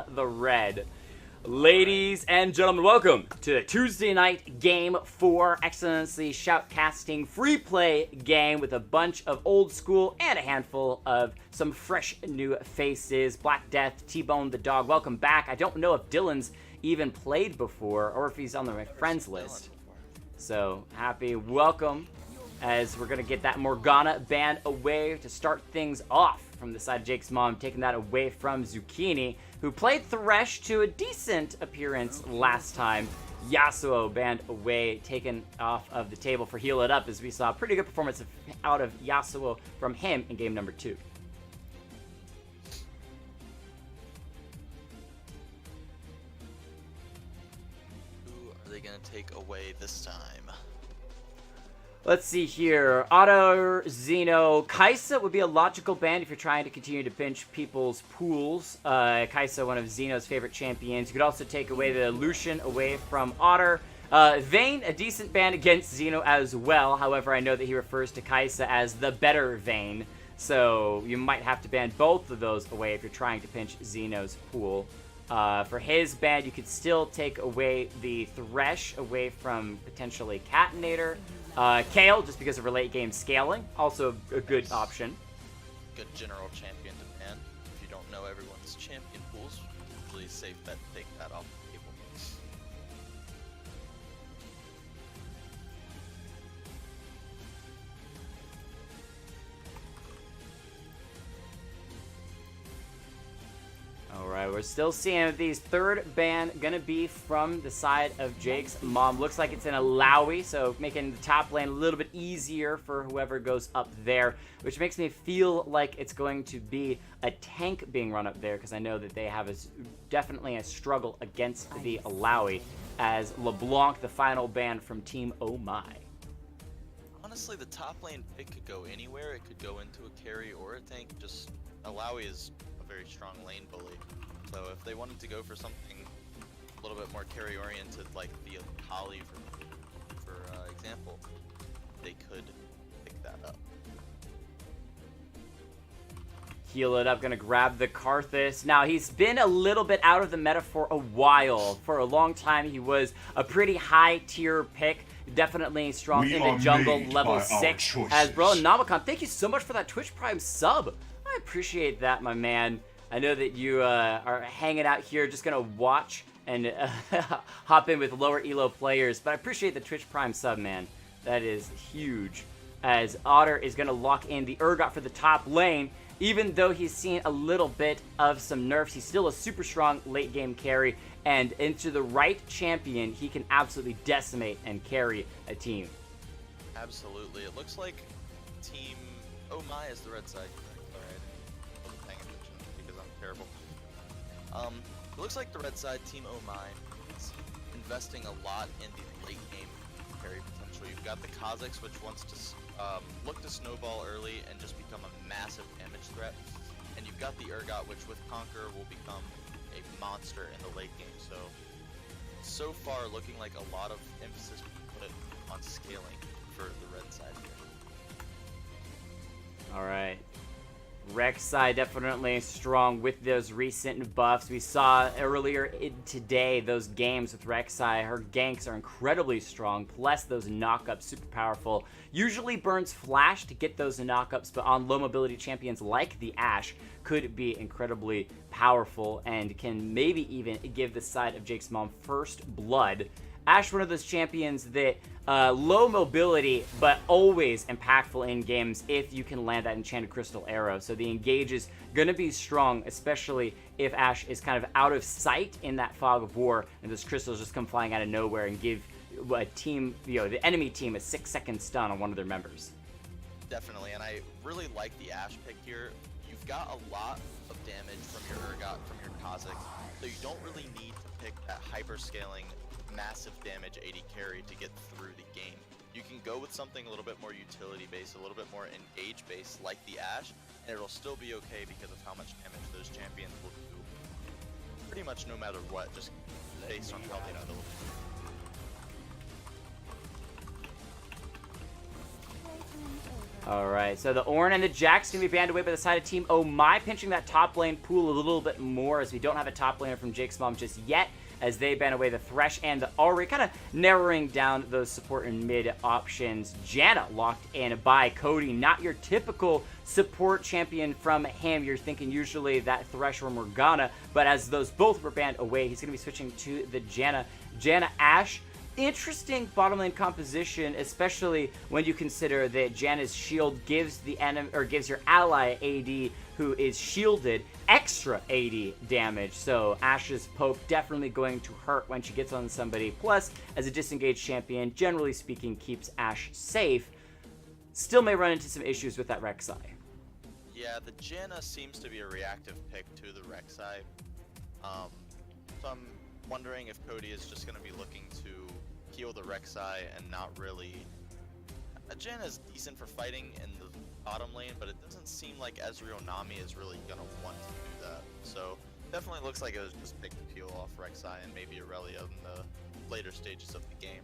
the red. Ladies and gentlemen, welcome to Tuesday night game 4 XLNC Shoutcasting free play game with a bunch of old school and a handful of some fresh new faces. Black Death, T-Bone the dog, welcome back. I don't know if Dylan's even played before or if he's on my friends list. So happy welcome as we're going to get that Morgana ban away to start things off from the side of Jake's mom, taking that away from Zucchini, who played Thresh to a decent appearance last time. Yasuo banned away, taken off of the table for Heal It Up, as we saw a pretty good performance out of Yasuo from him in game number 2. Who are they going to take away this time? Let's see here. Otto, Xeno, Kai'Sa would be a logical ban if you're trying to continue to pinch people's pools. Kai'Sa, one of Xeno's favorite champions. You could also take away the Lucian away from Otter. Vayne, a decent ban against Xeno as well. However, I know that he refers to Kai'Sa as the better Vayne. So you might have to ban both of those away if you're trying to pinch Xeno's pool. For his ban, you could still take away the Thresh away from potentially Catinator. Kale, just because of her late game scaling, also a good option. Good general champion to ban. If you don't know everyone's champion pools, usually safe bet to take that off the table. Alright, we're still seeing these third ban gonna be from the side of Jake's mom. Looks like it's in a Lowy, so making the top lane a little bit easier for whoever goes up there, which makes me feel like it's going to be a tank being run up there, because I know that they have definitely a struggle against the Lowy, as LeBlanc, the final ban from Team Oh My. Honestly, the top lane pick could go anywhere. It could go into a carry or a tank. Just Alawi is a very strong lane bully. So if they wanted to go for something a little bit more carry oriented, like the Holly for example, they could pick that up. Heal It Up, gonna grab the Karthus. Now, he's been a little bit out of the meta for a while. For a long time, he was a pretty high tier pick. Definitely strong in the jungle, level 6. As bro, Namakan, thank you so much for that Twitch Prime sub. I appreciate that, my man. I know that you are hanging out here just gonna watch and hop in with lower elo players, but I appreciate the Twitch Prime sub, man. That is huge. As Otter is gonna lock in the Urgot for the top lane. Even though he's seen a little bit of some nerfs, he's still a super strong late game carry, and into the right champion, he can absolutely decimate and carry a team. Absolutely. It looks like Team Oh My is the red side. Alright. I wasn't paying attention because I'm terrible. It looks like the red side, Team Oh My, is investing a lot in the late game carry potential. You've got the Kah'zix, which wants to look to snowball early and just become a massive damage threat. And you've got the Urgot, which with Conqueror will become a monster in the late game. So far looking like a lot of emphasis put on scaling for the red side here. Alright. Rek'Sai definitely strong with those recent buffs. We saw earlier today those games with Rek'Sai. Her ganks are incredibly strong, plus those knockups super powerful. Usually burns flash to get those knockups, but on low mobility champions like the Ashe could be incredibly powerful and can maybe even give the side of Jake's mom first blood. Ashe, one of those champions that low mobility, but always impactful in games if you can land that enchanted crystal arrow. So the engage is going to be strong, especially if Ashe is kind of out of sight in that fog of war, and those crystals just come flying out of nowhere and give a team, the enemy team, a 6-second stun on one of their members. Definitely, and I really like the Ashe pick here. You've got a lot of damage from your Urgot, from your Kah'zix, so you don't really need to pick that hyper-scaling massive damage 80 carry to get through the game. You can go with something a little bit more utility based, a little bit more engage based like the Ashe, and it'll still be okay because of how much damage those champions will do. Pretty much no matter what, just based on how they build. All right, so the Ornn and the Jack's going to be banned away by the side of Team Oh My, pinching that top lane pool a little bit more as we don't have a top laner from Jake's Mom just yet, as they ban away the Thresh and the Ahri, kind of narrowing down those support and mid options. Janna locked in by Cody, not your typical support champion from him. You're thinking usually that Thresh or Morgana, but as those both were banned away, he's going to be switching to the Janna. Janna Ashe. Interesting bottom lane composition, especially when you consider that Janna's shield gives the enemy or gives your ally AD who is shielded extra AD damage. So Ashe's poke definitely going to hurt when she gets on somebody. Plus, as a disengaged champion, generally speaking, keeps Ashe safe. Still may run into some issues with that Rek'Sai. Yeah, the Janna seems to be a reactive pick to the Rek'Sai. So I'm wondering if Cody is just going to be looking to heal the Rek'Sai and not really... Janna is decent for fighting in the bottom lane, but it doesn't seem like Ezreal Nami is really going to want to do that. So definitely looks like it was just picked to peel off Rek'Sai and maybe Aurelia in the later stages of the game.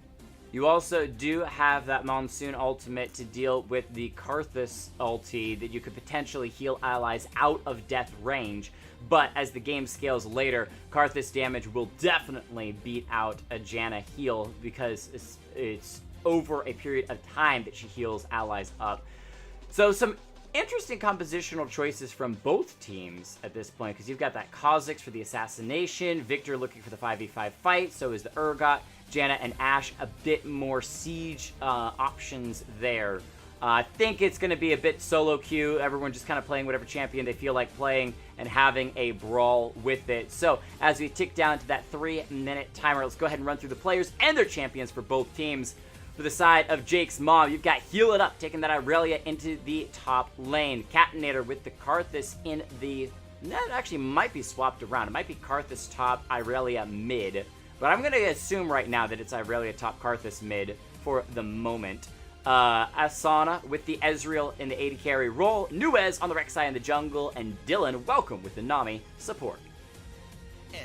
You also do have that Monsoon ultimate to deal with the Kah'zix ulti that you could potentially heal allies out of death range. But as the game scales later, Kah'zix damage will definitely beat out a Janna heal because it's over a period of time that she heals allies up. So some interesting compositional choices from both teams at this point, because you've got that Kah'zix for the assassination, Victor looking for the 5v5 fight, so is the Urgot, Janna and Ashe a bit more siege options there. I think it's going to be a bit solo queue, everyone just kind of playing whatever champion they feel like playing and having a brawl with it. So as we tick down to that 3-minute timer, let's go ahead and run through the players and their champions for both teams. For the side of Jake's Mom, you've got Heal It Up taking that Aurelia into the top lane. Captainator with the Kah'zix in the... That actually might be swapped around. It might be Kah'zix top, Aurelia mid. But I'm going to assume right now that it's Aurelia top, Kah'zix mid for the moment. Asana with the Ezreal in the AD carry role. Nuez on the Rek'Sai in the jungle. And Dylan, welcome with the Nami support.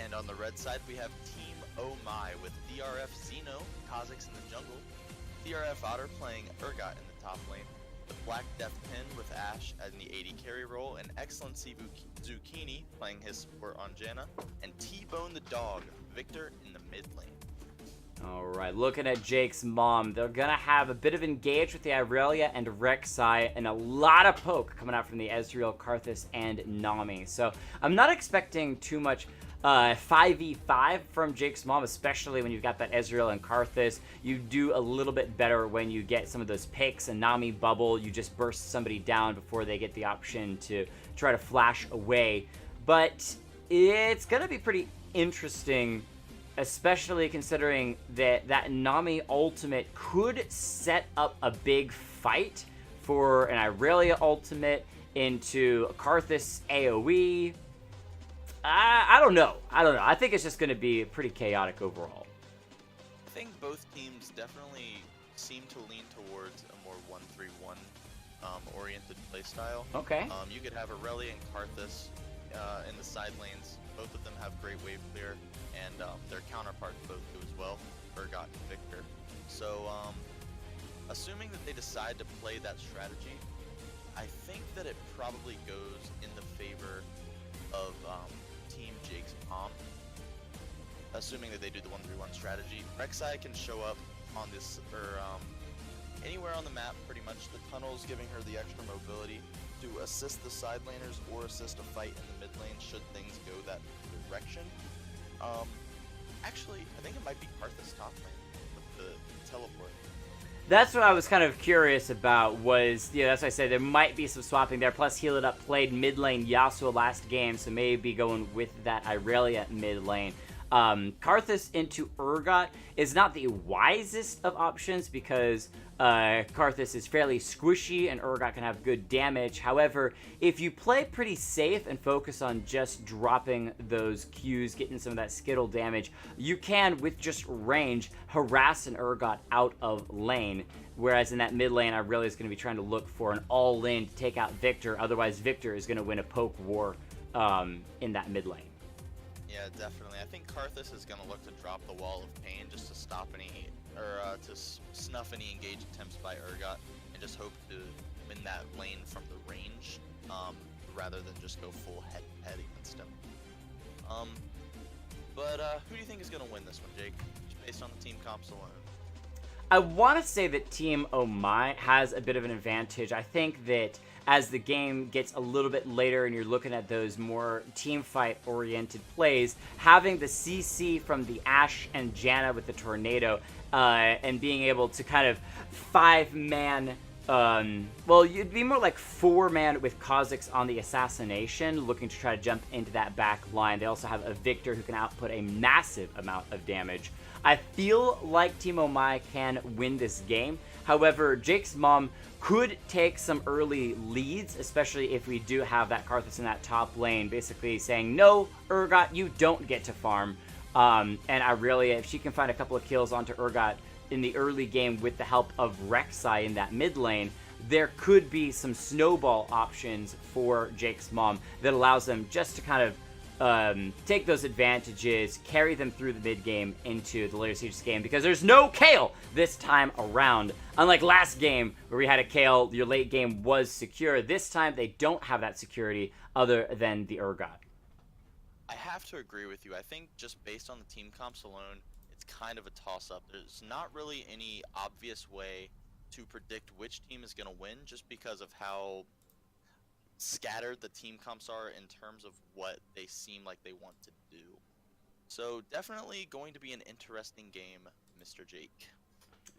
And on the red side, we have Team Oh My with DRF Xeno, Kah'zix in the jungle. DRF Otter playing Urgot in the top lane. The Black Death Pin with Ashe in the AD carry role. And XLNC Zucchini playing his support on Janna. And T-Bone the Dog, Victor in the mid lane. Alright, looking at Jake's Mom, they're going to have a bit of engage with the Aurelia and Rek'Sai, and a lot of poke coming out from the Ezreal, Kah'zix, and Nami. So I'm not expecting too much 5v5 from Jake's Mom, especially when you've got that Ezreal and Kah'zix. You do a little bit better when you get some of those picks, a Nami bubble, you just burst somebody down before they get the option to try to flash away. But it's going to be pretty interesting, especially considering that Nami ultimate could set up a big fight for an Aurelia ultimate into Kah'zix AoE. I don't know. I think it's just going to be pretty chaotic overall. I think both teams definitely seem to lean towards a more 1-3-1 oriented playstyle. Okay. You could have Aurelia and Kah'zix in the side lanes. Both of them have great wave clear, and their counterparts both do as well, Urgot and Victor. So, assuming that they decide to play that strategy, I think that it probably goes in the favor of Team Jake's Mom. Assuming that they do the 1-3-1 strategy, Rek'Sai can show up on this, or anywhere on the map pretty much. The tunnel's giving her the extra mobility to assist the side laners or assist a fight in the mid lane should things go that direction. Actually, I think it might be Kah'zix top lane with the teleport. That's what I was kind of curious about, was, that's why I said there might be some swapping there. Plus, Heal It Up played mid lane Yasuo last game, so maybe going with that Aurelia mid lane. Kah'zix into Urgot is not the wisest of options because Kah'zix is fairly squishy and Urgot can have good damage. However, if you play pretty safe and focus on just dropping those Qs, getting some of that skittle damage, you can, with just range, harass an Urgot out of lane. Whereas in that mid lane, I really is going to be trying to look for an all-in to take out Victor. Otherwise, Victor is going to win a poke war in that mid lane. Yeah, definitely. I think Kah'zix is going to look to drop the Wall of Pain just to stop any, or to snuff any engage attempts by Urgot, and just hope to win that lane from the range, rather than just go full head against him. But who do you think is going to win this one, Jake? Just based on the team comps alone. I want to say that Team Oh My has a bit of an advantage. I think that as the game gets a little bit later and you're looking at those more team fight oriented plays, having the CC from the Ashe and Janna with the Tornado and being able to kind of 5-man, well, you'd be more like 4-man with Kah'zix on the assassination, looking to try to jump into that back line. They also have a Victor who can output a massive amount of damage. I feel like Team Oh My can win this game. However, Jake's mom could take some early leads, especially if we do have that Kah'zix in that top lane, basically saying, no, Urgot, you don't get to farm. And Irelia, if she can find a couple of kills onto Urgot in the early game with the help of Rek'Sai in that mid lane, there could be some snowball options for Jake's mom that allows them just to kind of take those advantages, carry them through the mid game into the later stages game, because there's no Kayle this time around. Unlike last game where we had a Kayle, your late game was secure. This time they don't have that security other than the Urgot. I have to agree with you. I think just based on the team comps alone, it's kind of a toss-up. There's not really any obvious way to predict which team is going to win, just because of how scattered the team comps are in terms of what they seem like they want to do. So definitely going to be an interesting game, Mr. Jake.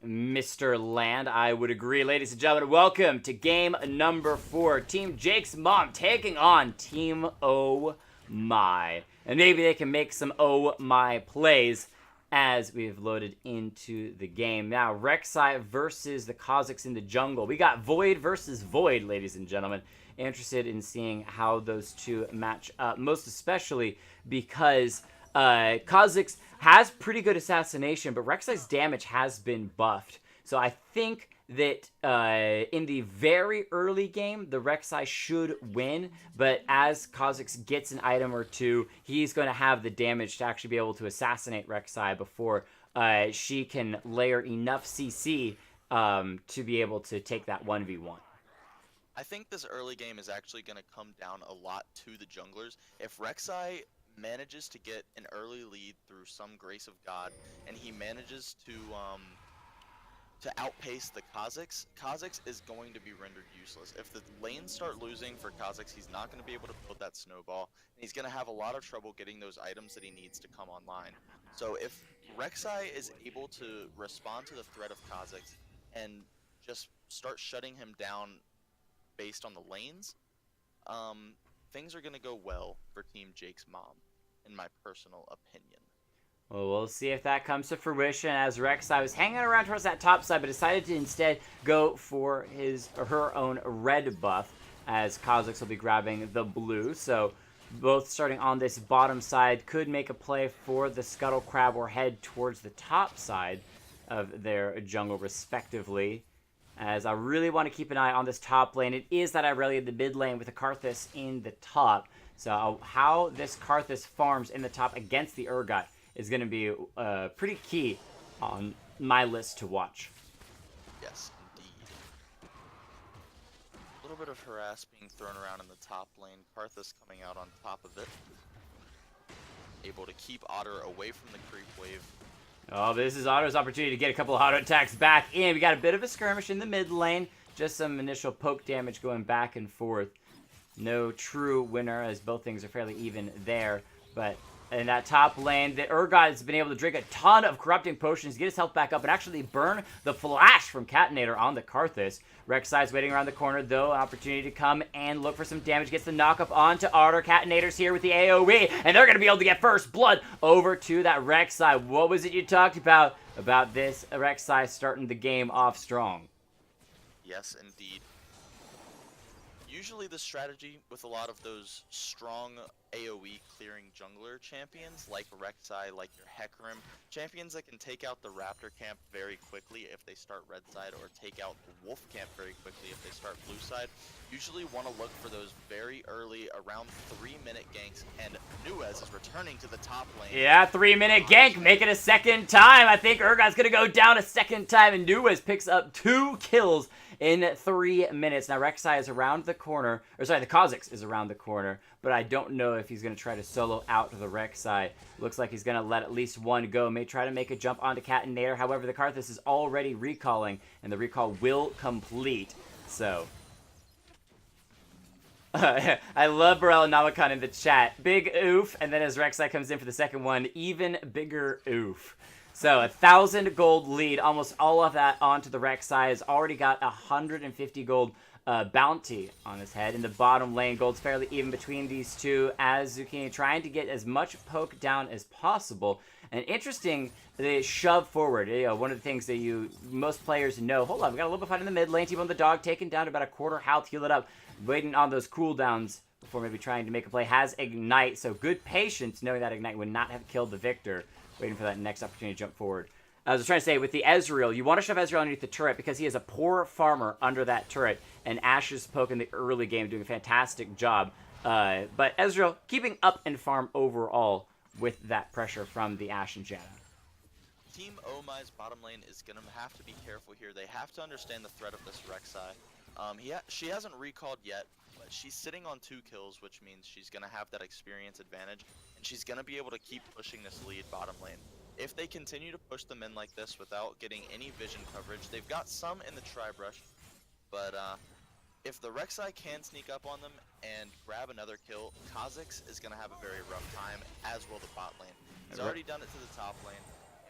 Mr. Land, I would agree. Ladies and gentlemen, welcome to game number 4. Team Jake's mom taking on Team Oh My. And maybe they can make some Oh My plays as we've loaded into the game. Now, Rek'Sai versus the Kah'zix in the jungle. We got Void versus Void, ladies and gentlemen. Interested in seeing how those two match up, most especially because Kah'zix has pretty good assassination, but Rek'Sai's damage has been buffed. So I think that in the very early game, the Rek'Sai should win, but as Kah'zix gets an item or two, he's going to have the damage to actually be able to assassinate Rek'Sai before she can layer enough CC to be able to take that 1v1. I think this early game is actually going to come down a lot to the junglers. If Rek'Sai manages to get an early lead through some grace of God, and he manages to outpace the Kah'zix, Kah'zix is going to be rendered useless. If the lanes start losing for Kah'zix, he's not going to be able to build that snowball, and he's going to have a lot of trouble getting those items that he needs to come online. So if Rek'Sai is able to respond to the threat of Kah'zix and just start shutting him down based on the lanes, things are going to go well for Team Jake's mom, in my personal opinion. Well, we'll see if that comes to fruition, as Rek'Sai was hanging around towards that top side, but decided to instead go for his or her own red buff, as Kah'zix will be grabbing the blue. So both starting on this bottom side could make a play for the Scuttle Crab or head towards the top side of their jungle respectively. As I really want to keep an eye on this top lane. It is that Irelia in the mid lane with a Karthus in the top. So how this Karthus farms in the top against the Urgot is going to be pretty key on my list to watch. Yes, indeed. A little bit of harass being thrown around in the top lane. Karthus coming out on top of it. Able to keep Otter away from the creep wave. Oh, this is Otto's opportunity to get a couple of auto attacks back in. We got a bit of a skirmish in the mid lane. Just some initial poke damage going back and forth. No true winner, as both things are fairly even there. But in that top lane, the Urgot has been able to drink a ton of corrupting potions, get his health back up, and actually burn the flash from Catinator on the Karthus. Rek'Sai's waiting around the corner, though. An opportunity to come and look for some damage. Gets the knock-up onto Otter. Catinator's here with the AoE, and they're going to be able to get first blood over to that Rek'Sai. What was it you talked about this Rek'Sai starting the game off strong? Yes, indeed. Usually the strategy with a lot of those strong AoE clearing jungler champions like Rek'Sai, like your Hecarim, champions that can take out the Raptor camp very quickly if they start red side, or take out the Wolf camp very quickly if they start blue side. Usually want to look for those very early, around 3-minute ganks, and Nuez is returning to the top lane. Yeah, 3-minute gank, make it a second time. I think Urgot's gonna go down a second time, and Nuez picks up 2 kills in 3 minutes. Now Rek'Sai is around the corner, or sorry, the Kah'zix is around the corner, but I don't know if he's going to try to solo out to the Rek'Sai. Looks like he's going to let at least one go. May try to make a jump onto Katanator. However, the Karthus is already recalling, and the recall will complete. So, I love Burrell Namakan in the chat. Big oof, and then as Rek'Sai comes in for the second one, even bigger oof. So, 1,000 gold lead, almost all of that onto the Rek'Sai. Has already got 150 gold bounty on his head. In the bottom lane, gold's fairly even between these two, as Zucchini trying to get as much poke down as possible. And interesting, they shove forward. You know, one of the things that most players know. Hold on, we got a little bit of fight in the mid lane. Team on the dog, taken down to about a quarter health, heal it up, waiting on those cooldowns before maybe trying to make a play. Has Ignite, so good patience, knowing that Ignite would not have killed the Victor. Waiting for that next opportunity to jump forward. As I was trying to say, with the Ezreal, you want to shove Ezreal underneath the turret because he is a poor farmer under that turret. And Ash's poke in the early game doing a fantastic job. But Ezreal keeping up in farm overall with that pressure from the Ashe and Janna. Team Omai's bottom lane is going to have to be careful here. They have to understand the threat of this Rek'Sai. She hasn't recalled yet, but she's sitting on 2 kills, which means she's going to have that experience advantage. And she's going to be able to keep pushing this lead bottom lane. If they continue to push them in like this without getting any vision coverage, they've got some in the tri-brush, but if the Rek'Sai can sneak up on them and grab another kill, Kah'zix is going to have a very rough time, as will the bot lane. He's already done it to the top lane,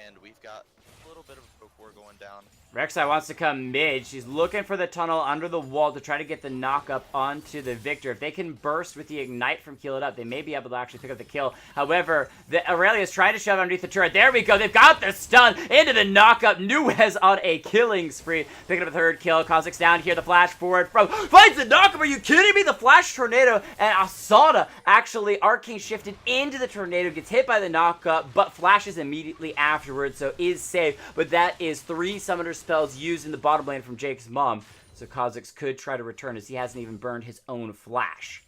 and we've got a little bit of a poke war going down. Rek'Sai wants to come mid. She's looking for the tunnel under the wall to try to get the knock up onto the Victor. If they can burst with the Ignite from Heal It Up, they may be able to actually pick up the kill. However, the Aurelia's trying to shove underneath the turret. There we go. They've got the stun into the knockup. Nuez on a killing spree. Picking up a 3rd kill. Kah'zix down here. The flash forward from finds the knockup. Are you kidding me? The flash tornado, and Asada actually arcane shifted into the tornado. Gets hit by the knockup, but flashes immediately afterwards, so is safe. But that is 3 summoner spells used in the bottom lane from Jake's mom. So Kah'zix could try to return as he hasn't even burned his own flash.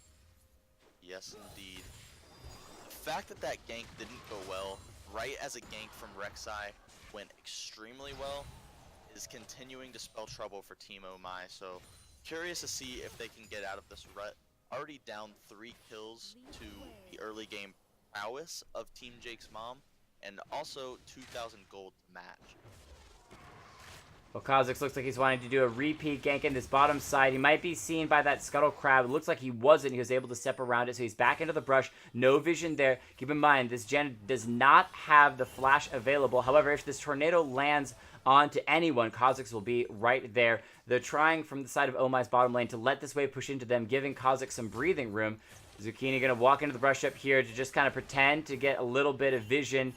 Yes, indeed. The fact that gank didn't go well, right as a gank from Rek'Sai went extremely well, is continuing to spell trouble for Team Omai. So curious to see if they can get out of this rut. Already down 3 kills to the early game prowess of Team Jake's mom, and also 2,000 gold to match. Well, Kah'zix looks like he's wanting to do a repeat gank in this bottom side. He might be seen by that Scuttle Crab. It looks like he wasn't. He was able to step around it, so he's back into the brush. No vision there. Keep in mind, this gen does not have the flash available. However, if this tornado lands onto anyone, Kah'zix will be right there. They're trying from the side of Omai's bottom lane to let this wave push into them, giving Kah'zix some breathing room. Zucchini going to walk into the brush up here to just kind of pretend to get a little bit of vision.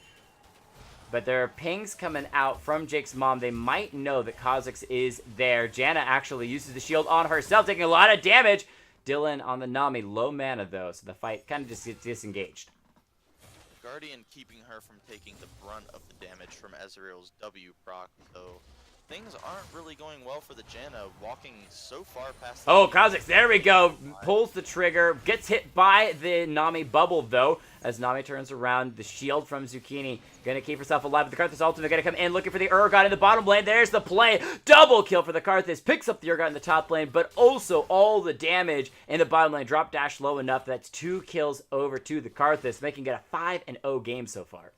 But there are pings coming out from Jake's mom. They might know that Kah'zix is there. Janna actually uses the shield on herself, taking a lot of damage. Dylan on the Nami, low mana though, so the fight kind of just gets disengaged. Guardian keeping her from taking the brunt of the damage from Ezreal's W proc, though things aren't really going well for the Janna, walking so far past the Kah'zix, there we go. Pulls the trigger, gets hit by the Nami bubble though. As Nami turns around, the shield from Zucchini gonna keep herself alive. The Karthus ultimate gonna come in, looking for the Urgot in the bottom lane. There's the play. Double kill for the Karthus. Picks up the Urgot in the top lane, but also all the damage in the bottom lane. Drop dash low enough. That's 2 kills over to the Karthus, making it a 5-0 game so far.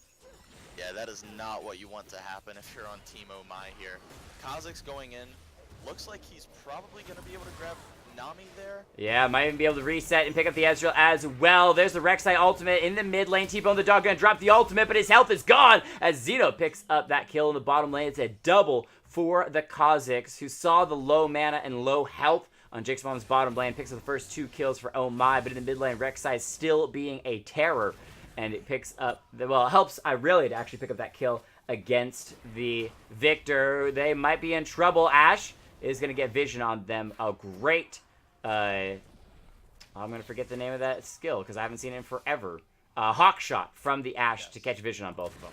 Yeah, that is not what you want to happen if you're on Team Omai here. Kah'zix going in. Looks like he's probably going to be able to grab Nami there. Yeah, might even be able to reset and pick up the Ezreal as well. There's the Rek'Sai ultimate in the mid lane. T-Bone the dog going to drop the ultimate, but his health is gone as Zeno picks up that kill in the bottom lane. It's a double for the Kah'zix, who saw the low mana and low health on Jake's mom's bottom lane. Picks up the first 2 kills for Oh My, but in the mid lane, Rek'Sai still being a terror. And it picks up, well, it helps Irelia to actually pick up that kill against the Victor. They might be in trouble. Ashe is going to get vision on them. A great I'm going to forget the name of that skill because I haven't seen it in forever. Hawk Shot from the Ashe to catch vision on both of them.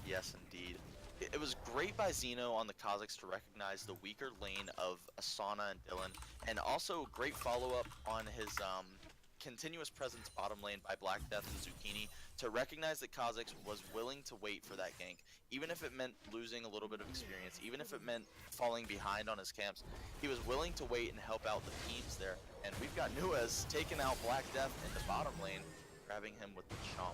Yes, indeed. It was great by Xeno on the Kah'zix to recognize the weaker lane of Asana and Dylan, and also great follow-up on his continuous presence bottom lane by Black Death and Zucchini to recognize that Kah'zix was willing to wait for that gank, even if it meant losing a little bit of experience, even if it meant falling behind on his camps. He was willing to wait and help out the teams there, and we've got Nuez taking out Black Death in the bottom lane, grabbing him with the chomp.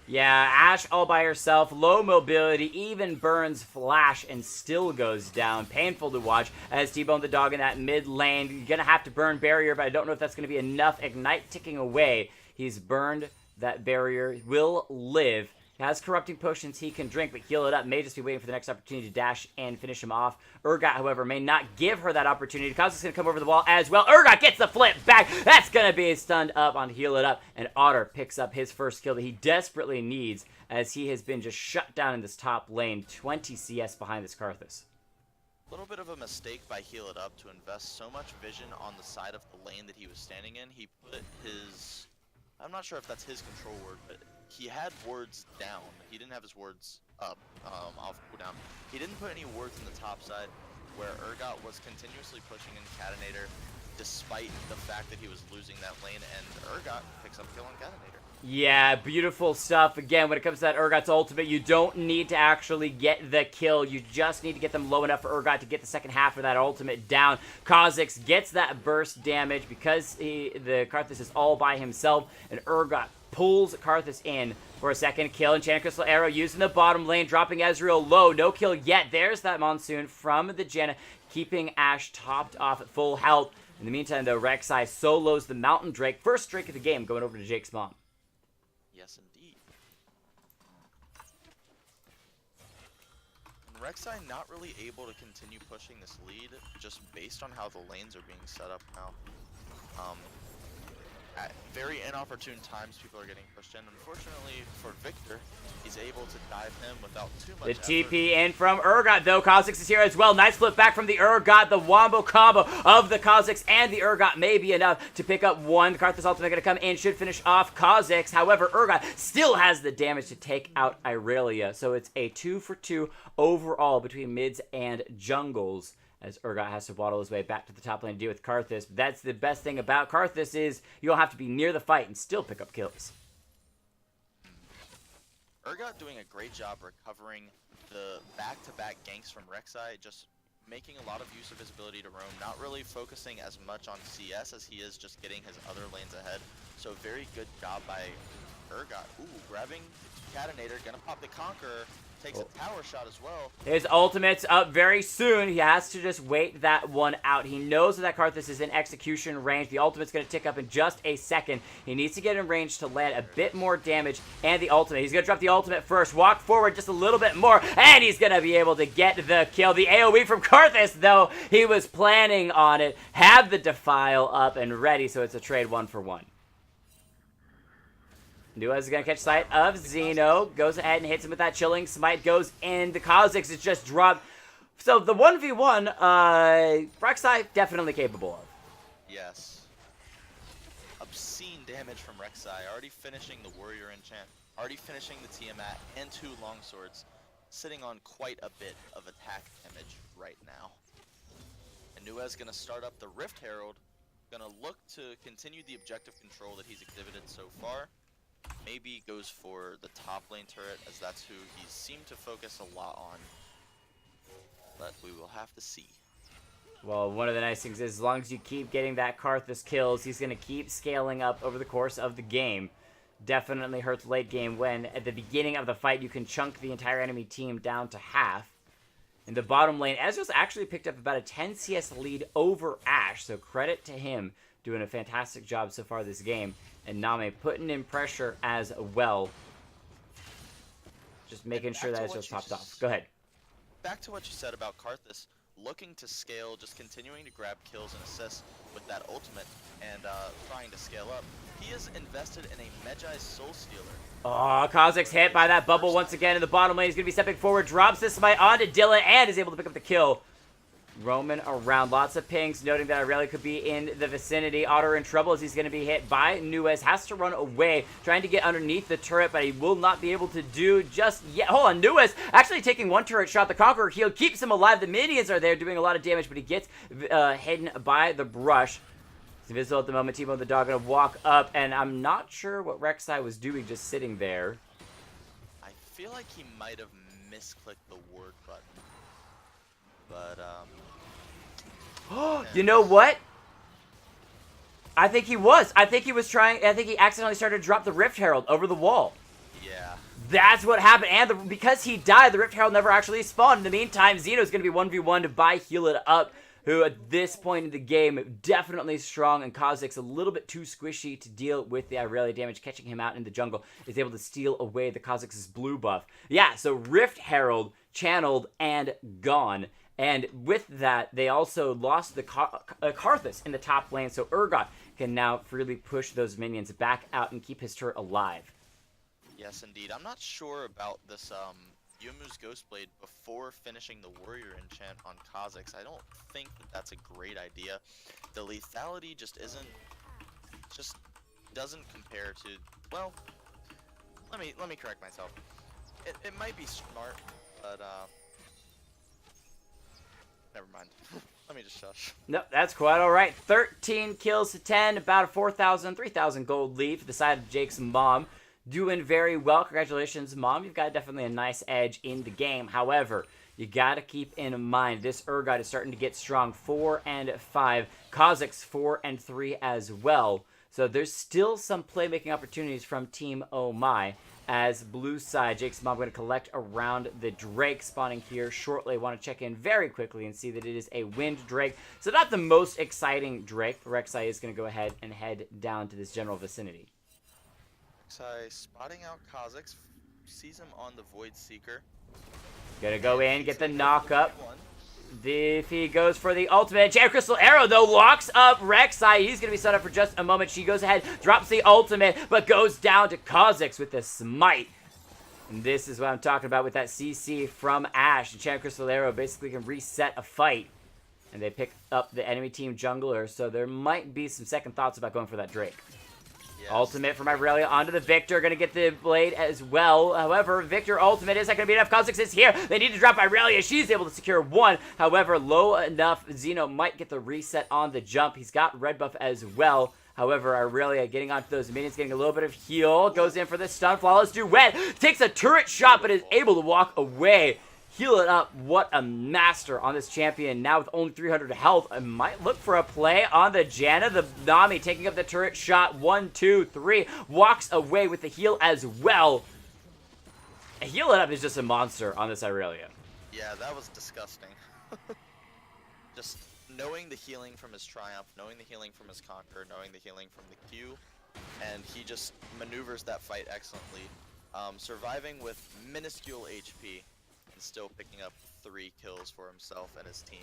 Yeah, Ashe all by herself, low mobility, even burns Flash and still goes down. Painful to watch as T-Bone the Dog in that mid lane. You're going to have to burn barrier, but I don't know if that's going to be enough. Ignite ticking away. He's burned that barrier, will live. He has corrupting potions he can drink, but heal it up. May just be waiting for the next opportunity to dash and finish him off. Urgot, however, may not give her that opportunity. Kah'zix going to come over the wall as well. Urgot gets the flip back. That's going to be stunned up on heal it up. And Otter picks up his first kill that he desperately needs as he has been just shut down in this top lane. 20 CS behind this Karthus. A little bit of a mistake by Heal It Up to invest so much vision on the side of the lane that he was standing in. He put his... I'm not sure if that's his control word, but he had wards down. He didn't have his wards up, off cooldown. He didn't put any wards in the top side where Urgot was continuously pushing in Cadenator despite the fact that he was losing that lane, and Urgot picks up a kill on Cadenator. Yeah, beautiful stuff. Again, when it comes to that Urgot's ultimate, you don't need to actually get the kill. You just need to get them low enough for Urgot to get the second half of that ultimate down. Kah'zix gets that burst damage because the Karthus is all by himself, and Urgot pulls Karthus in for a second kill. Enchanted Crystal Arrow using the bottom lane, dropping Ezreal low. No kill yet. There's that Monsoon from the Janna, keeping Ashe topped off at full health. In the meantime, though, Rek'Sai solos the Mountain Drake. First Drake of the game going over to Jake's mom. Yes, indeed. And Rek'Sai not really able to continue pushing this lead just based on how the lanes are being set up now. At very inopportune times, people are getting pushed in. Unfortunately for Victor, he's able to dive him without too much effort. The TP in from Urgot, though. Kah'zix is here as well. Nice flip back from the Urgot. The wombo combo of the Kah'zix and the Urgot may be enough to pick up one. The Karthus ultimate going to come in, should finish off Kah'zix. However, Urgot still has the damage to take out Irelia. So it's a 2-for-2 overall between mids and jungles, as Urgot has to waddle his way back to the top lane to deal with Karthus. But that's the best thing about Karthus is you don't have to be near the fight and still pick up kills. Urgot doing a great job recovering the back-to-back ganks from Rek'Sai, just making a lot of use of his ability to roam, not really focusing as much on CS as he is just getting his other lanes ahead. So very good job by Urgot. Ooh, grabbing Cadenator, gonna pop the Conqueror. Takes a tower shot as well. His ultimate's up very soon. He has to just wait that one out. He knows that Karthus is in execution range. The ultimate's going to tick up in just a second. He needs to get in range to land a bit more damage and the ultimate. He's going to drop the ultimate first. Walk forward just a little bit more, and he's going to be able to get the kill. The AoE from Karthus, though, he was planning on it. Have the Defile up and ready, so it's a trade 1-for-1. Nuez is going to catch sight of Xeno. Goes ahead and hits him with that chilling smite. Goes in. The Kah'zix is just dropped. So the 1v1, Rek'Sai definitely capable of. Yes. Obscene damage from Rek'Sai. Already finishing the Warrior Enchant. Already finishing the Tiamat and 2 longswords. Sitting on quite a bit of attack damage right now. And Nuez going to start up the Rift Herald. Going to look to continue the objective control that he's exhibited so far. Maybe goes for the top lane turret, as that's who he seemed to focus a lot on. But we will have to see. Well, one of the nice things is as long as you keep getting that Karthus kills, he's going to keep scaling up over the course of the game. Definitely hurts late game when at the beginning of the fight you can chunk the entire enemy team down to half. In the bottom lane, Ezreal's actually picked up about a 10 CS lead over Ashe, so credit to him doing a fantastic job so far this game. And Name putting in pressure as well. Just making sure that it's just popped off. Go ahead. Back to what you said about Karthus, looking to scale, just continuing to grab kills and assists with that ultimate, and trying to scale up. He is invested in a Medjai's Soul Stealer. Oh, Kah'zix hit by that bubble once again in the bottom lane. He's going to be stepping forward, drops this smite onto Dylan, and is able to pick up the kill. roaming around. Lots of pings, noting that Irelia could be in the vicinity. Otter in trouble as he's going to be hit by Nuez. Has to run away, trying to get underneath the turret, but he will not be able to do just yet. Hold on, Nuez actually taking one turret shot. The Conqueror heal keeps him alive. The minions are there doing a lot of damage, but he gets hidden by the brush. He's invisible at the moment. Timo the dog going to walk up, and I'm not sure what Rek'Sai was doing just sitting there. I feel like he might have misclicked the ward button. But, you know what? I think he was. I think he accidentally started to drop the Rift Herald over the wall. yeah. That's what happened. And because he died, the Rift Herald never actually spawned. In the meantime, Xeno's going to be 1v1'd by Heal It Up, who at this point in the game, definitely strong, and Kah'zix a little bit too squishy to deal with the Irelia damage. Catching him out in the jungle is able to steal away the Kah'zix's blue buff. Yeah, so Rift Herald channeled and gone. And with that, they also lost the Karthus in the top lane, so Urgot can now freely push those minions back out and keep his turret alive. Yes, indeed. I'm not sure about this Youmuu's Ghostblade before finishing the Warrior enchant on Kah'zix. I don't think that that's a great idea. The lethality just doesn't compare to, well, let me correct myself. It might be smart, but never mind. Let me just shush. No, that's quite all right. 13 kills to 10, about a 4,000, 3,000 gold lead for the side of Jake's mom. Doing very well. Congratulations, Mom. You've got definitely a nice edge in the game. However, you got to keep in mind this Urgot is starting to get strong. 4 and 5. Kah'zix 4 and 3 as well. So there's still some playmaking opportunities from Team Oh My. As blue side, Jake's mom going to collect around the Drake spawning here shortly. Want to check in very quickly and see that it is a wind Drake. So not the most exciting Drake. Rek'Sai is going to go ahead and head down to this general vicinity. Rek'Sai spotting out Kah'zix, sees him on the Void Seeker. Gonna go in, get the knock up. If he goes for the ultimate, Jade Crystal Arrow though locks up Rek'Sai. He's gonna be set up for just a moment. She goes ahead, drops the ultimate, but goes down to Kah'zix with the smite. And this is what I'm talking about with that CC from Ashe. Jade Crystal Arrow basically can reset a fight. And they pick up the enemy team jungler, so there might be some second thoughts about going for that Drake. Yes. Ultimate from Irelia onto the Victor. Going to get the blade as well. However, Victor ultimate isn't going to be enough. Kah'zix is here. They need to drop Irelia. She's able to secure one. However, low enough. Xeno might get the reset on the jump. He's got red buff as well. However, Irelia getting onto those minions, getting a little bit of heal. Goes in for the stun. Flawless duet. Takes a turret shot, but is able to walk away. Heal It Up. What a master on this champion. Now with only 300 health. I might look for a play on the Janna. The Nami taking up the turret shot. 1, 2, 3. Walks away with the heal as well. Heal It Up is just a monster on this Irelia. Yeah, that was disgusting. Just knowing the healing from his Triumph, knowing the healing from his Conqueror, knowing the healing from the Q, and he just maneuvers that fight excellently. Surviving with minuscule HP. Still picking up 3 kills for himself and his team.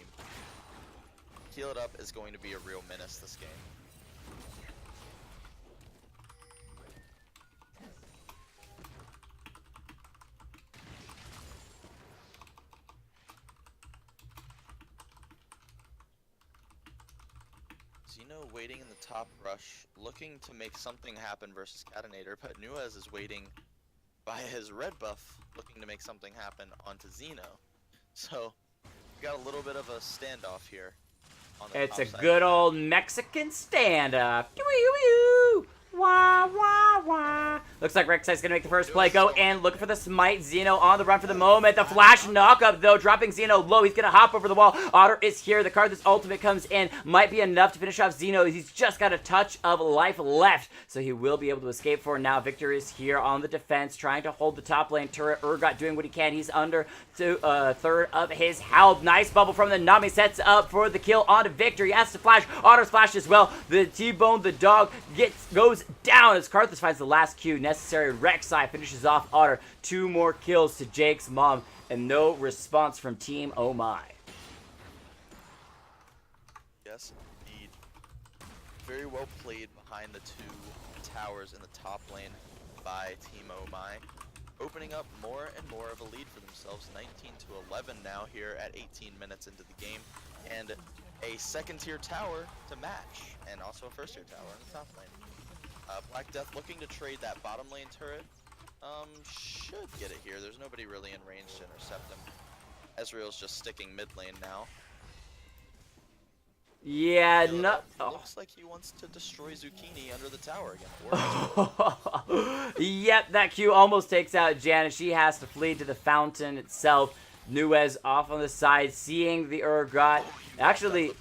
Heal It Up is going to be a real menace this game. Xeno waiting in the top rush, looking to make something happen versus Cadenator, but Nuez is waiting by his red buff, looking to make something happen onto Xeno. So, we got a little bit of a standoff here. On the It's a top good side. old Mexican standoff. Wah, wah, wah. Looks like Rek'Sai's gonna make the first play. Go in, looking for the smite. Xeno on the run for the moment. The flash knockup, though, dropping Xeno low. He's gonna hop over the wall. Otter is here. The Karthus ultimate comes in. Might be enough to finish off Xeno. He's just got a touch of life left, so he will be able to escape for now. Victor is here on the defense, trying to hold the top lane turret. Urgot doing what he can. He's under to third of his health. Nice bubble from the Nami. Sets up for the kill onto Victor. He has to flash. Otter's flash as well. The T-Bone, the dog, goes down as Karthus finds the last Q necessary. Rek'Sai finishes off Otter. 2 more kills to Jake's mom, and no response from Team Oh My. Yes, indeed. Very well played behind the 2 towers in the top lane by Team Oh My, opening up more and more of a lead for themselves. 19 to 11 now here at 18 minutes into the game. and a second tier tower to match, and also a first tier tower in the top lane. Black Death looking to trade that bottom lane turret. Should get it here. There's nobody really in range to intercept him. Ezreal's just sticking mid lane now. Yeah, no. Looks like he wants to destroy Zucchini under the tower again. Yep, that Q almost takes out Janet. She has to flee to the fountain itself. Nuez off on the side, seeing the Urgot. Actually,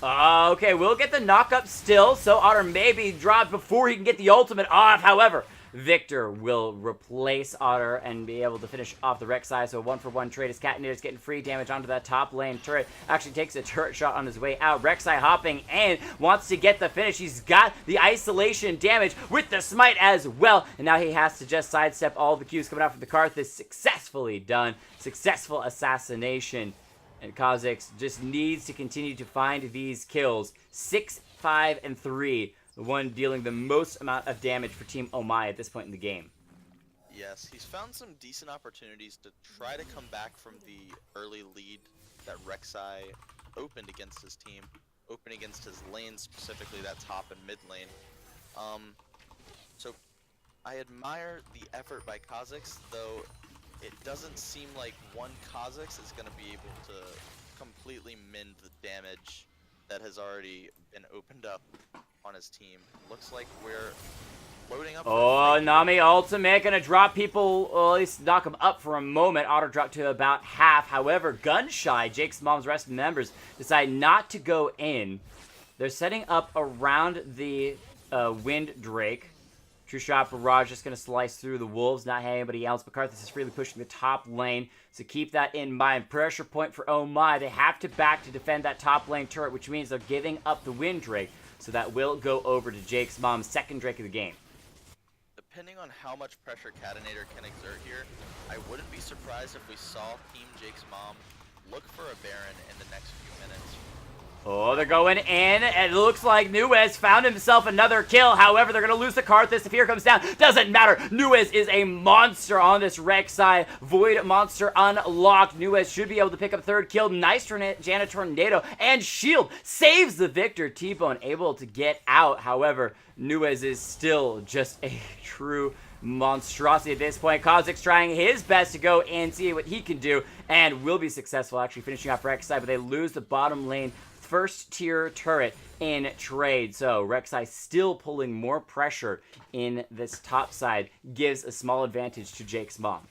okay, we'll get the knock-up still, so Otter maybe dropped before he can get the ultimate off. However, Victor will replace Otter and be able to finish off the Rek'Sai. So 1-for-1 trade as Katnir's getting free damage onto that top lane turret. Actually takes a turret shot on his way out. Rek'Sai hopping in, wants to get the finish. He's got the isolation damage with the smite as well. And now he has to just sidestep all the Qs coming out from the Kah'zix. Successfully done. Successful assassination. And Kah'zix just needs to continue to find these kills. 6, 5, and 3. The one dealing the most amount of damage for Team Omai at this point in the game. Yes, he's found some decent opportunities to try to come back from the early lead that Rek'Sai opened against his team. Opened against his lane, specifically that top and mid lane. So I admire the effort by Kah'zix, though it doesn't seem like one Kah'zix is going to be able to completely mend the damage that has already been opened up on his team. Looks like we're loading up. Oh, Nami ultimate gonna drop people, or at least knock them up for a moment. Otter dropped to about half. However, Gunshy, Jake's mom's rest members, decide not to go in. They're setting up around the Wind Drake. True Shot Barrage just gonna slice through the Wolves, not having anybody else. But Karthus is freely pushing the top lane, so keep that in mind. Pressure point for Oh My. They have to back to defend that top lane turret, which means they're giving up the Wind Drake. So that will go over to Jake's mom's second Drake of the game. Depending on how much pressure Katinator can exert here, I wouldn't be surprised if we saw Team Jake's mom look for a Baron in the next few minutes. Oh, they're going in, and it looks like Nuez found himself another kill. However, they're going to lose the Karthus if here comes down. Doesn't matter. Nuez is a monster on this Rek'Sai. Void monster unlocked. Nuez should be able to pick up third kill. Nice Janet Tornado, and Shield saves the Victor. T-Bone able to get out. However, Nuez is still just a true monstrosity at this point. Kah'zix trying his best to go and see what he can do, and will be successful actually finishing off Rek'Sai, but they lose the bottom lane first tier turret in trade. So Rek'Sai still pulling more pressure in this top side, gives a small advantage to Jake's mom.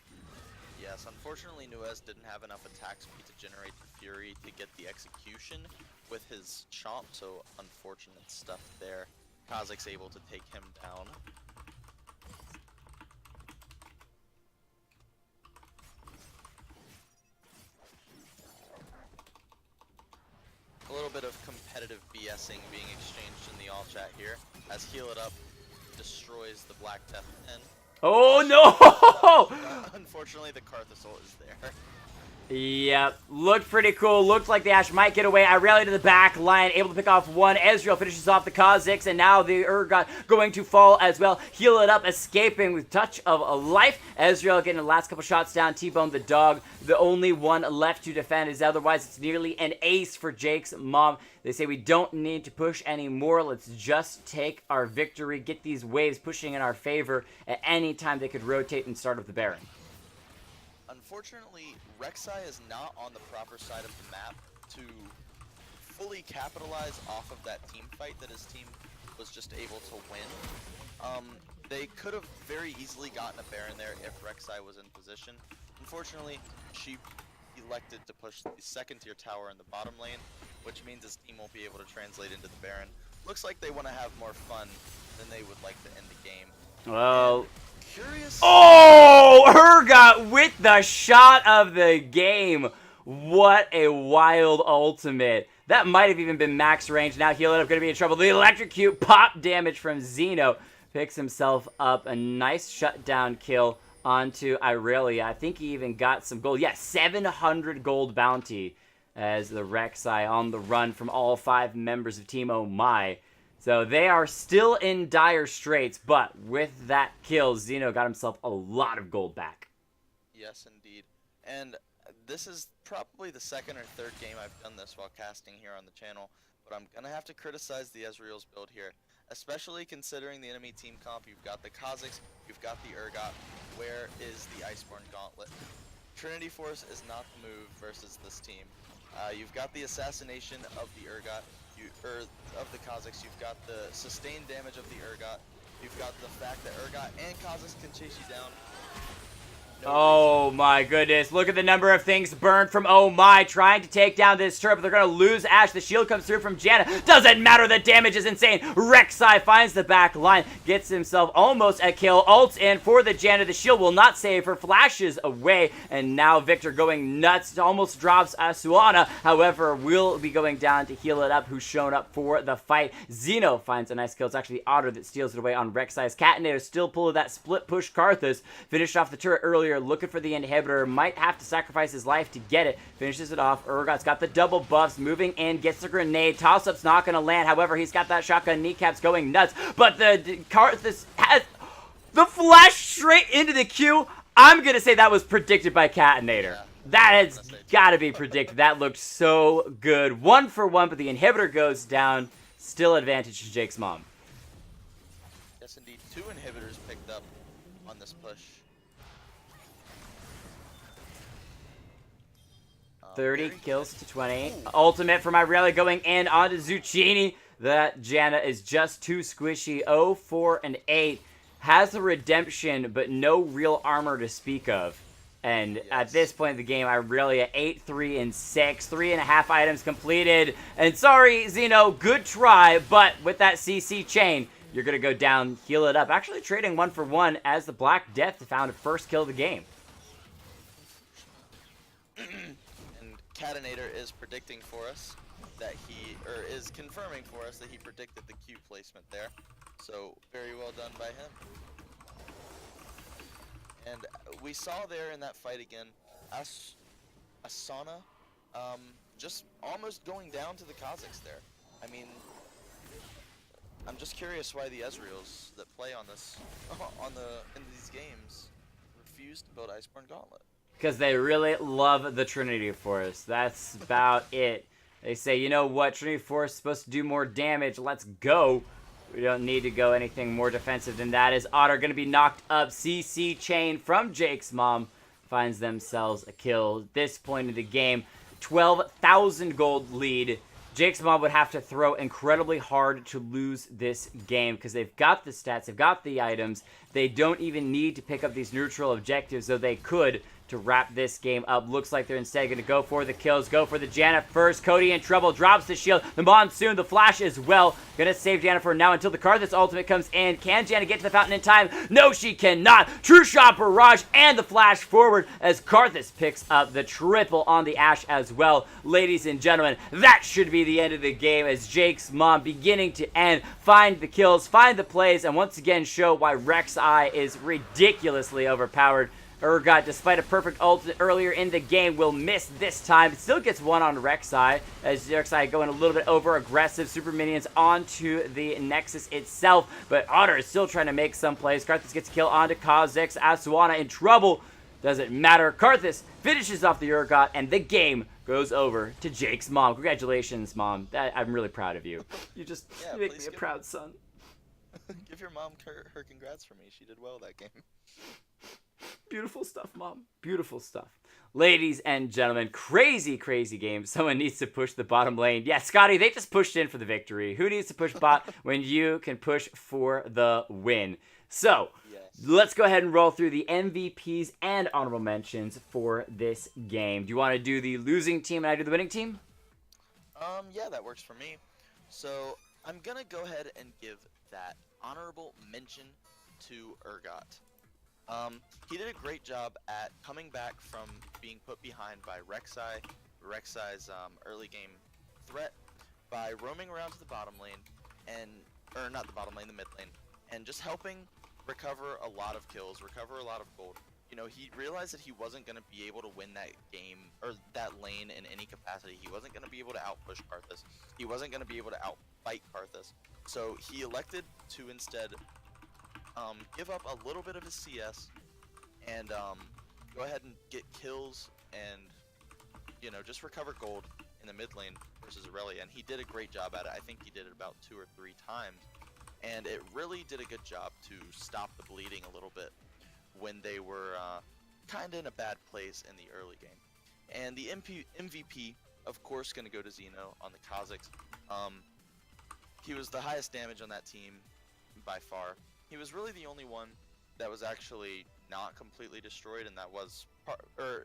Yes, unfortunately Nuez didn't have enough attack speed to generate the Fury to get the execution with his Chomp, so unfortunate stuff there. Kah'zix able to take him down. A little bit of competitive BSing being exchanged in the all chat here, as Heal It Up destroys the Black Death Pen. Oh no! Unfortunately, the Karthus ult is there. Yep, looked pretty cool. Looked like the Ashe might get away. I rallied to the back line, able to pick off one. Ezreal finishes off the Kah'zix, and now the Urgot going to fall as well. Heal It Up, escaping with touch of a life. Ezreal getting the last couple shots down. T-Bone the dog, the only one left to defend, is otherwise it's nearly an ace for Jake's mom. They say we don't need to push anymore. Let's just take our victory, get these waves pushing in our favor. At any time they could rotate and start with the Baron. Unfortunately, Rek'Sai is not on the proper side of the map to fully capitalize off of that team fight that his team was just able to win. They could have very easily gotten a Baron there if Rek'Sai was in position. Unfortunately, she elected to push the second tier tower in the bottom lane, which means his team won't be able to translate into the Baron. Looks like they want to have more fun than they would like to end the game. Well... Curious. Oh, Urgot with the shot of the game. What a wild ultimate. That might have even been max range. Now Heal It Up going to be in trouble. The electrocute pop damage from Xeno picks himself up. A nice shutdown kill onto Irelia. I think he even got some gold. Yeah, 700 gold bounty as the Rek'Sai on the run from all 5 members of Team Oh My. So they are still in dire straits, but with that kill, Xeno got himself a lot of gold back. Yes, indeed. And this is probably the second or third game I've done this while casting here on the channel, but I'm gonna have to criticize the Ezreal's build here, especially considering the enemy team comp. You've got the Kah'zix, you've got the Urgot. Where is the Iceborne Gauntlet? Trinity Force is not the move versus this team. You've got the assassination of the Urgot, of the Kah'zix. You've got the sustained damage of the Urgot. You've got the fact that Urgot and Kah'zix can chase you down. Oh my goodness, look at the number of things burned from Oh My trying to take down this turret, but they're going to lose Ashe. The shield comes through from Janna. Doesn't matter, the damage is insane. Rek'Sai finds the back line, gets himself almost a kill, ults in for the Janna. The shield will not save her, flashes away, and now Victor going nuts, almost drops Asuana. However, will be going down to heal it up, who's shown up for the fight. Xeno finds a nice kill. It's actually Otter that steals it away on Rek'Sai's. Catenator still pulling that split push. Karthus finished off the turret earlier, looking for the inhibitor, might have to sacrifice his life to get it, finishes it off. Urgot's got the double buffs, moving in, gets the grenade, toss-up's not going to land, however, he's got that shotgun, kneecaps going nuts, but the Karthus has the flash straight into the Q. I'm going to say that was predicted by Catenator. Yeah. That has got to be predicted. That looked so good. 1 for 1, but the inhibitor goes down. Still advantage to Jake's mom. Yes, indeed. 2 inhibitors picked up on this push. 30 kills to 20. Ultimate from Irelia going in onto Zucchini. That Janna is just too squishy. 0, 4, and 8. Has the redemption, but no real armor to speak of. And at this point in the game, Irelia 8, 3, and 6. 3.5 items completed. And sorry, Xeno, good try, but with that CC chain, you're going to go down, heal it up. Actually trading 1 for 1 as the Black Death found a first kill of the game. Catenator is predicting for us that is confirming for us that he predicted the Q placement there. So, very well done by him. And we saw there in that fight again, Asana, just almost going down to the Kah'zix there. I mean, I'm just curious why the Ezreals that play on this, in these games, refuse to build Iceborne Gauntlet. Because they really love the Trinity Force. That's about it. They say, you know what, Trinity Force is supposed to do more damage. Let's go. We don't need to go anything more defensive than that. Is Otter going to be knocked up? CC chain from Jake's mom finds themselves a kill. At this point in the game, 12,000 gold lead. Jake's mom would have to throw incredibly hard to lose this game because they've got the stats, they've got the items. They don't even need to pick up these neutral objectives, though they could, to wrap this game up. Looks like they're instead going to go for the kills, go for the Janna first. Cody in trouble, drops the shield. The Monsoon, the flash as well. Going to save Janna for now until the Karthus ultimate comes in. Can Janna get to the fountain in time? No, she cannot. True shot barrage and the flash forward as Karthus picks up the triple on the Ashe as well. Ladies and gentlemen, that should be the end of the game as Jake's mom beginning to end. Find the kills, find the plays, and once again show why Rek'Sai is ridiculously overpowered. Urgot, despite a perfect ult earlier in the game, will miss this time. It still gets one on Rek'Sai, as Rek'Sai going a little bit over aggressive. Super minions onto the Nexus itself, but Otter is still trying to make some plays. Karthus gets a kill onto Kah'zix. Asuana in trouble. Doesn't matter. Karthus finishes off the Urgot, and the game goes over to Jake's mom. Congratulations, Mom. I'm really proud of you. You just make me a proud son. Give your mom her congrats for me. She did well that game. Beautiful stuff, Mom. Beautiful stuff. Ladies and gentlemen, crazy, crazy game. Someone needs to push the bottom lane. Yeah, Scotty, they just pushed in for the victory. Who needs to push bot when you can push for the win? So, let's go ahead and roll through the MVPs and honorable mentions for this game. Do you want to do the losing team and I do the winning team? Yeah, that works for me. So, I'm going to go ahead and give that honorable mention to Urgot. He did a great job at coming back from being put behind by Rek'Sai's early game threat by roaming around to the bottom lane or not the bottom lane, the mid lane, and just helping recover a lot of kills, recover a lot of gold. You know, he realized that he wasn't going to be able to win that game or that lane in any capacity. He wasn't going to be able to outpush Karthus. He wasn't going to be able to outfight Karthus. So he elected to instead give up a little bit of his CS and go ahead and get kills and, you know, just recover gold in the mid lane versus Aurelia, and he did a great job at it. I think he did it about 2 or 3 times, and it really did a good job to stop the bleeding a little bit when they were kind of in a bad place in the early game. And the MVP, of course, going to go to Xeno on the Kah'zix. He was the highest damage on that team by far. He was really the only one that was actually not completely destroyed, and that was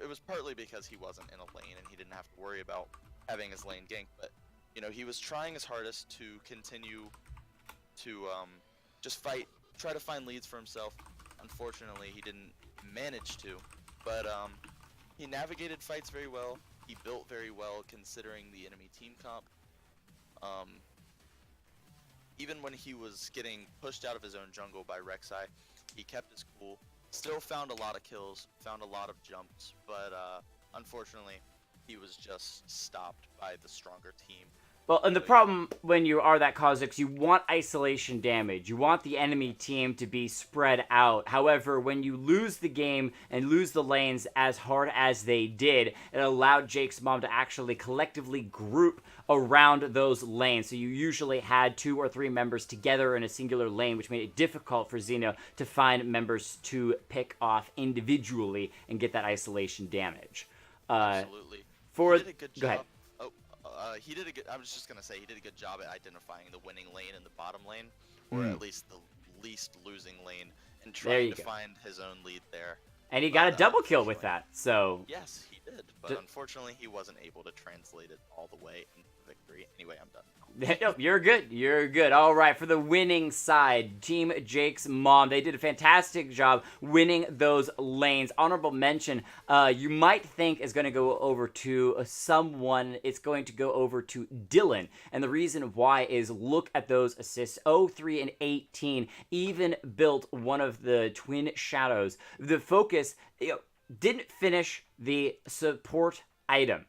it was partly because he wasn't in a lane and he didn't have to worry about having his lane ganked. But you know, he was trying his hardest to continue to just try to find leads for himself. Unfortunately, he didn't manage to, but he navigated fights very well. He built very well considering the enemy team comp. Even when he was getting pushed out of his own jungle by Rek'Sai, he kept his cool, still found a lot of kills, found a lot of jumps, but unfortunately, he was just stopped by the stronger team. Well, and the problem when you are that Kah'zix, you want isolation damage. You want the enemy team to be spread out. However, when you lose the game and lose the lanes as hard as they did, it allowed Jake's mom to actually collectively group around those lanes. So you usually had 2 or 3 members together in a singular lane, which made it difficult for Xeno to find members to pick off individually and get that isolation damage. Absolutely. He did a good job. Go ahead. I was just gonna say he did a good job at identifying the winning lane and the bottom lane, or at least the least losing lane, and trying to find his own lead there. And he got a double kill with that. So yes, he did. But unfortunately, he wasn't able to translate it all the way into victory. Anyway, I'm done. No, you're good. You're good. All right, for the winning side, Team Jake's mom, they did a fantastic job winning those lanes. Honorable mention, you might think is going to go over to someone. It's going to go over to Dylan. And the reason why is look at those assists. 03 and 18 even built one of the twin shadows. The focus didn't finish the support item.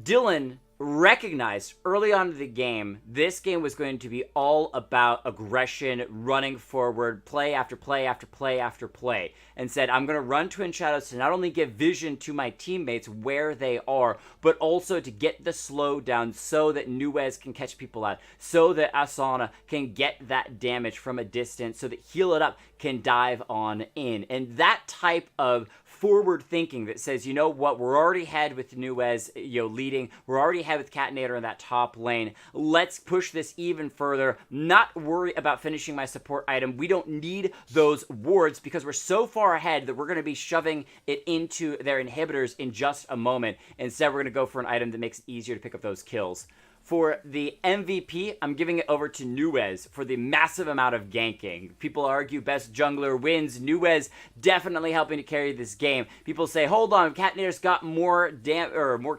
Dylan recognized early on in the game, this game was going to be all about aggression, running forward, play after play after play after play, and said, I'm going to run Twin Shadows to not only give vision to my teammates where they are, but also to get the slowdown so that Nuez can catch people out, so that Asana can get that damage from a distance, so that Heal It Up can dive on in. And that type of forward thinking that says, you know what, we're already ahead with Nuez, leading. We're already ahead with Catinator in that top lane. Let's push this even further. Not worry about finishing my support item. We don't need those wards because we're so far ahead that we're going to be shoving it into their inhibitors in just a moment. Instead, we're going to go for an item that makes it easier to pick up those kills. For the MVP, I'm giving it over to Nuez for the massive amount of ganking. People argue best jungler wins. Nuez definitely helping to carry this game. People say, hold on, Catinator's got more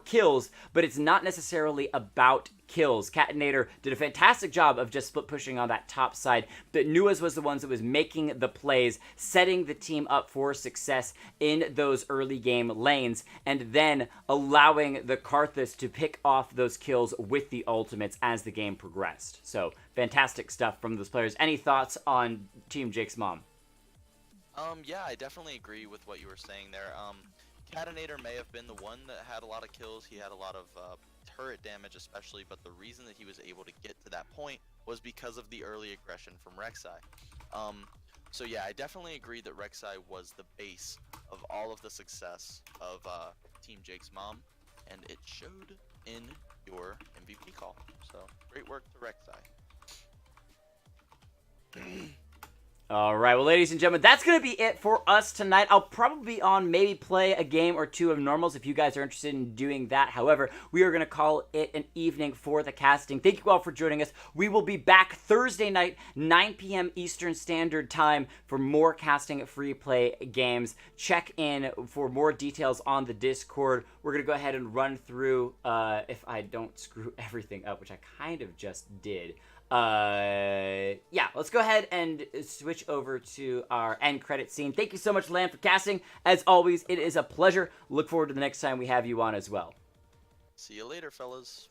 kills, but it's not necessarily about kills. Catinator did a fantastic job of just split pushing on that top side, but Nuez was the ones that was making the plays, setting the team up for success in those early game lanes, and then allowing the Karthus to pick off those kills with the ultimates as the game progressed. So, fantastic stuff from those players. Any thoughts on Team Jake's mom? Yeah, I definitely agree with what you were saying there. Catinator may have been the one that had a lot of kills. He had a lot of turret damage especially, but the reason that he was able to get to that point was because of the early aggression from Rek'Sai. So yeah, I definitely agree that Rek'Sai was the base of all of the success of Team Jake's mom, and it showed in your MVP call. So great work to Rek'Sai. All right, well, ladies and gentlemen, that's going to be it for us tonight. I'll probably be on, maybe play a game or two of normals if you guys are interested in doing that. However, we are going to call it an evening for the casting. Thank you all for joining us. We will be back Thursday night, 9 p.m. Eastern Standard Time for more casting free play games. Check in for more details on the Discord. We're going to go ahead and run through, if I don't screw everything up, which I kind of just did. Yeah, let's go ahead and switch over to our end credit scene. Thank you so much, Lamb, for casting. As always, it is a pleasure. Look forward to the next time we have you on as well. See you later, fellas.